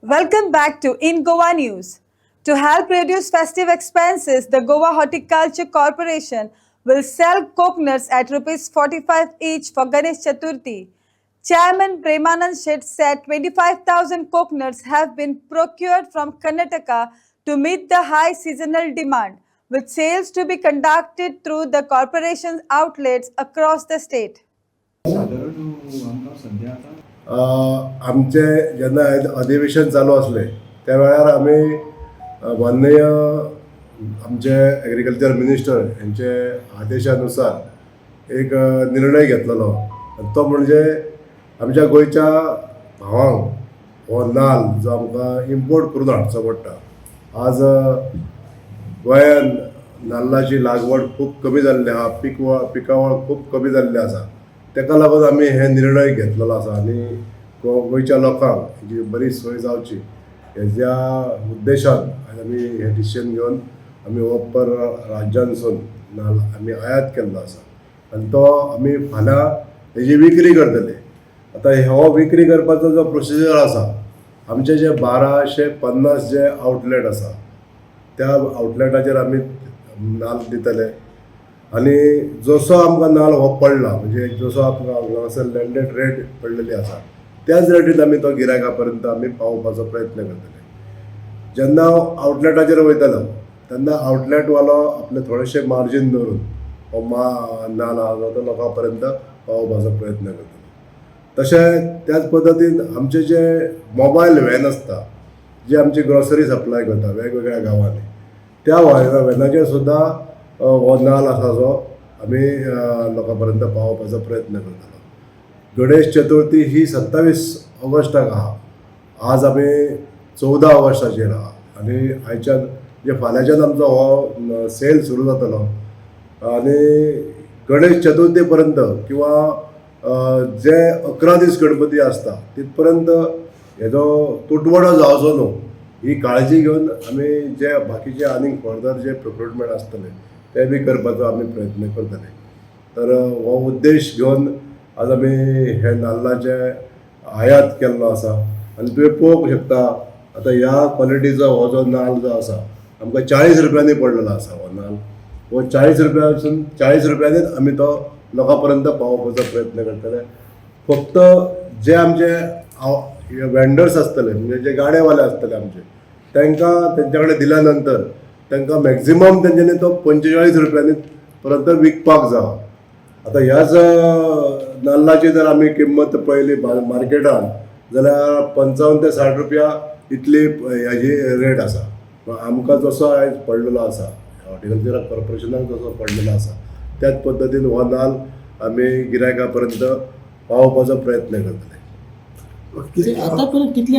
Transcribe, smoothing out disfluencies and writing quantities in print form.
Welcome back to In Goa News. To help reduce festive expenses, the Goa Horticulture Corporation will sell coconuts at Rs 45 each for Ganesh Chaturthi. Chairman Premanand Shet said 25,000 coconuts have been procured from Karnataka to meet the high seasonal demand, with sales to be conducted through the corporation's outlets across the state. आमचे जेन्ना अधिवेशन चालू असले त्या वेळार आम्ही माननीय आमचे एग्रीकल्चर मिनिस्टर यांचे आदेशानुसार एक निर्णय घेतलेलो तो म्हणजे आमच्या गोयच्या भावांक हो नाल जो आमकां इम्पोर्ट करून हाडचो पडटा. आज गोंयान नाल्लाची लागवड खूब कमी जाल्ली आहा, पिकावळ खूब कमी जाल्ली आसा. तेका लागून आमी हे निर्णय घेतलेलो आसा आनी गोंयच्या लोकांक जी बरी सोय जावची हेज्या उद्देशान आज आमी हे डिसिजन घेवन आमी हो पर राज्यांसून नाल्ल आमी आयात केल्लो आसा आनी तो आमी फाल्यां हेजी विक्री करतले. आतां हो विक्री करपाचो जो प्रोसिजर आसा आमचे जे 1250 जे आउटलेट आसा त्या आउटलेटाचेर आमी नाल्ल दितले आनी जसो आमकां नाल्ल हो पडला म्हणजे जसो आमकां हांगासर लँडेड रेट पडलेली आसा त्याच रेटीन आमी तो गिरायका पर्यंत आमी पावोवपाचो प्रयत्न करतले. जेन्ना आउटलेटाचेर वयतलो तेन्ना आउटलेटवालो आपले थोडेशे मार्जीन दवरून हो नाल्ल आहा तो लोकां पर्यंत पावोवपाचो प्रयत्न करतलो. तशें त्याच पद्दतीन आमचे जे मोबायल व्हॅन आसता जे आमची ग्रॉसरी सप्लाय करता वेगवेगळ्या गांवांनी त्या व्हॅनाचेर सुद्दां हो नाल्ल आसा जो आमी लोकां पर्यंत पावोवपाचो प्रयत्न करतलो. गणेश चतुर्थी ही 27 ऑगस्टाक आहा. आज आमी 14 ऑगस्टाचेर आहा आनी आयच्यान जे फाल्यांच्यान आमचो हो सेल सुरू जातलो आनी गणेश चतुर्थी पर्यंत किंवा जे 11 दीस गणपती आसता तितपर्यंत हेजो तुटवडो जावचो न्हू ही काळजी घेवन आमी जे बाकीचे आनीक फर्दर जे प्रोक्रुटमेंट आसतले ते बी करपाचो आमी प्रयत्न करतले. तर हो उद्देश घेवन आज आमी हे नाल्लाचे आयात केल्लो आसा आनी तुवें पळोवंक शकता आतां ह्या क्वॉलिटीचो हो जो नाल्ल जो आसा आमकां 40 रुपयांनी पडलेलो आसा. हो नाल्ल हो 40 रुपयासून 40 रुपयांनीच आमी तो लोकां पर्यंत पावोवपाचो प्रयत्न करतले. फक्त जे आमचे वेंडर्स आसतले म्हणजे जे गाडेवाले आसतले आमचे तांकां तेंच्या कडेन दिल्या नंतर तांकां मॅक्झिमम तेंच्यांनी तो 45 रुपयांनी पर्यंत विकपाक जाय. आतां ह्याच नाल्लाची जर आमी किंमत पळयली मार्केटान जाल्यार 55 ते 60 रुपया इतली हेजी रेट आसा. आमकां जसो आयज पडलेलो आसा हॉर्टिकल्चर कॉर्पोरेशनाक जसो पडलेलो आसा त्याच पद्दतीन हो नाल्ल आमी गिरायका पर्यंत पावोवपाचो प्रयत्न करतले. आतां पर्यंत कितले